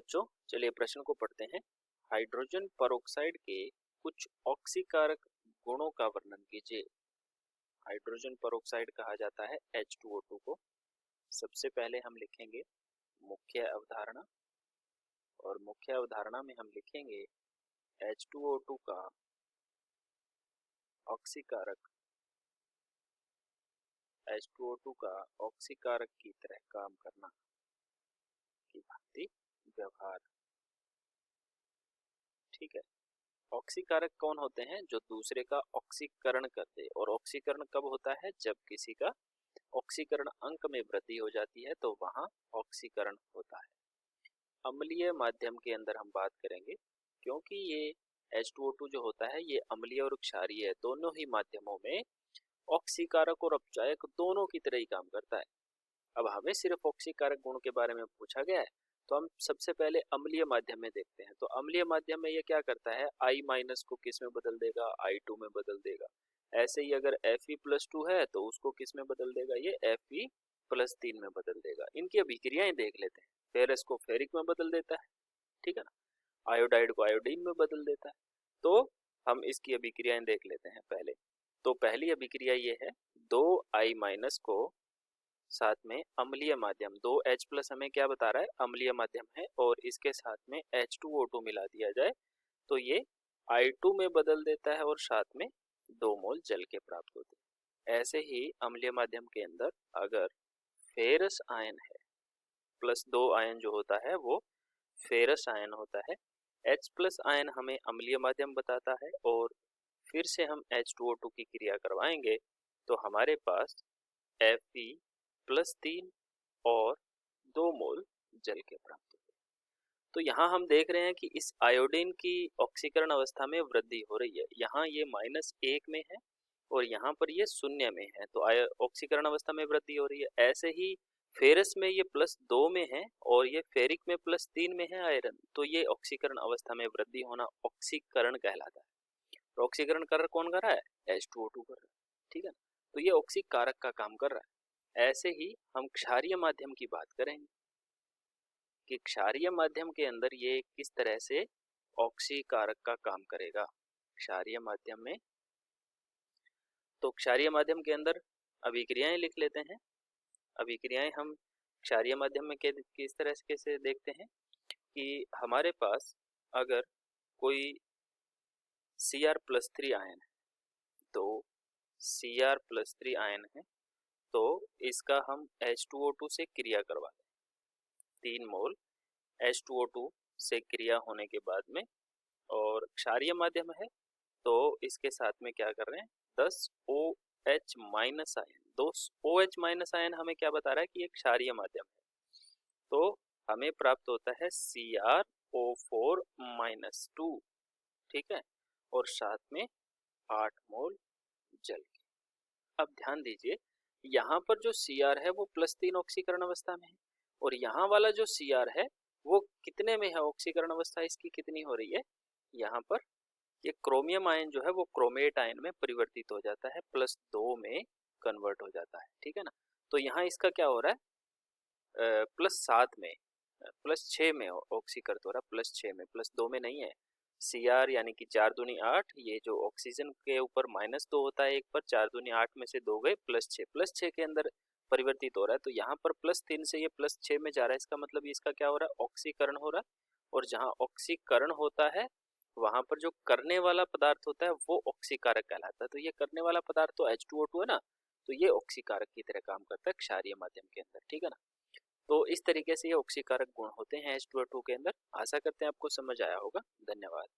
बच्चों, चलिए प्रश्न को पढ़ते हैं। हाइड्रोजन परऑक्साइड के कुछ ऑक्सीकारक गुणों का वर्णन कीजिए। हाइड्रोजन परऑक्साइड कहा जाता है H2O2 को। सबसे पहले हम लिखेंगे मुख्य अवधारणा, और मुख्य अवधारणा में हम लिखेंगे H2O2 का ऑक्सीकारक H2O2 का ऑक्सीकारक की तरह काम करना, की भांति व्यवहार। ठीक है। ऑक्सीकारक कौन होते हैं? जो दूसरे का ऑक्सीकरण करते, और ऑक्सीकरण कब होता है? जब किसी का ऑक्सीकरण अंक में वृद्धि हो जाती है तो वहां ऑक्सीकरण होता है। अम्लीय माध्यम के अंदर हम बात करेंगे, क्योंकि ये H2O2 जो होता है ये अम्लीय और क्षारीय दोनों ही माध्यमों में ऑक्सीकारक और अपचायक दोनों की तरह ही काम करता है। अब हमें सिर्फ ऑक्सीकारक गुण के बारे में पूछा गया है, तो हम सबसे पहले अम्लीय माध्यम में देखते हैं। तो अम्लीय माध्यम में ये क्या करता है? I- को किस में बदल देगा? I2 में बदल देगा। ऐसे ही अगर Fe+2 है तो उसको किस में बदल देगा? ये Fe+3 में बदल देगा। इनकी अभिक्रियाएं देख लेते हैं। फेरस को फेरिक में बदल देता है, ठीक है ना। आयोडाइड को आयोडीन में बदल देता है। तो हम इसकी अभिक्रियाएं देख लेते हैं पहले। तो पहली अभिक्रिया ये है, 2I- को साथ में अम्लीय माध्यम 2H+ हमें क्या बता रहा है? अम्लीय माध्यम है, और इसके साथ में H2O2 मिला दिया जाए तो ये I2 में बदल देता है और साथ में 2 मोल जल के प्राप्त होते हैं। ऐसे ही अम्लीय माध्यम के अंदर अगर फेरस आयन है, +2 आयन जो होता है वो फेरस आयन होता है। H+ आयन हमें अम्लीय माध्यम बताता है, और फिर से हम H2O2 की क्रिया करवाएंगे तो हमारे पास Fe+3 और 2 मोल जल के प्राप्त होते हैं। तो यहाँ हम देख रहे हैं कि इस आयोडीन की ऑक्सीकरण अवस्था में वृद्धि हो रही है। यहाँ ये -1 में है और यहाँ पर ये 0 में है, तो ऑक्सीकरण अवस्था में वृद्धि हो रही है। ऐसे ही फेरस में ये +2 में है और ये फेरिक में +3 में है आयरन, तो ये ऑक्सीकरण अवस्था में वृद्धि होना ऑक्सीकरण कहलाता है। और ऑक्सीकरण कर कौन कर रहा है? H2O2 कर रहा है, ठीक है ना। तो ये ऑक्सीकारक का काम कर रहा है। ऐसे ही हम क्षारीय माध्यम की बात करेंगे कि क्षारीय माध्यम के अंदर ये किस तरह से ऑक्सीकारक का काम करेगा। क्षारीय माध्यम में, तो क्षारीय माध्यम के अंदर अभिक्रियाएं लिख लेते हैं। अभिक्रियाएं हम क्षारीय माध्यम में किस तरह से देखते हैं कि हमारे पास अगर कोई Cr+3 आयन है, तो Cr+3 आयन है तो इसका हम H2O2 से क्रिया करवा दें। 3 मोल H2O2 से क्रिया होने के बाद में, और क्षारीय माध्यम है तो इसके साथ में क्या कर रहे हैं? 10 OH- आयन। 2 OH- आयन हमें क्या बता रहा है? कि ये क्षारीय माध्यम है। तो हमें प्राप्त होता है CrO4-2, ठीक है, और साथ में 8 मोल जल के। अब ध्यान दीजिए, यहाँ पर जो Cr है वो +3 ऑक्सीकरण अवस्था में है, और यहाँ वाला जो Cr है वो कितने में है? ऑक्सीकरण अवस्था इसकी कितनी हो रही है? यहाँ पर ये क्रोमियम आयन जो है वो क्रोमेट आयन में परिवर्तित हो जाता है, +2 में कन्वर्ट हो जाता है, ठीक है ना। तो यहाँ इसका क्या हो रहा है? +7 में, +6 में ऑक्सीकृत हो रहा है, +6 में, +2 में नहीं है। Cr यानी कि 4 दूनी 8, ये जो ऑक्सीजन के ऊपर -2 होता है एक पर, 4 दूनी 8 में से 2 गए, +6 के अंदर परिवर्तित हो रहा है। तो यहाँ पर +3 से ये +6 में जा रहा है। इसका मतलब इसका क्या हो रहा है? ऑक्सीकरण हो रहा है। और जहाँ ऑक्सीकरण होता है वहां पर जो करने वाला पदार्थ होता है वो ऑक्सीकारक कहलाता है। तो ये करने वाला पदार्थ तो H2O2 है ना, तो ये ऑक्सीकारक की तरह काम करता है क्षारीय माध्यम के अंदर, ठीक है ना। तो इस तरीके से ये ऑक्सीकारक गुण होते हैं H2O2 के अंदर। आशा करते हैं आपको समझ आया होगा। धन्यवाद।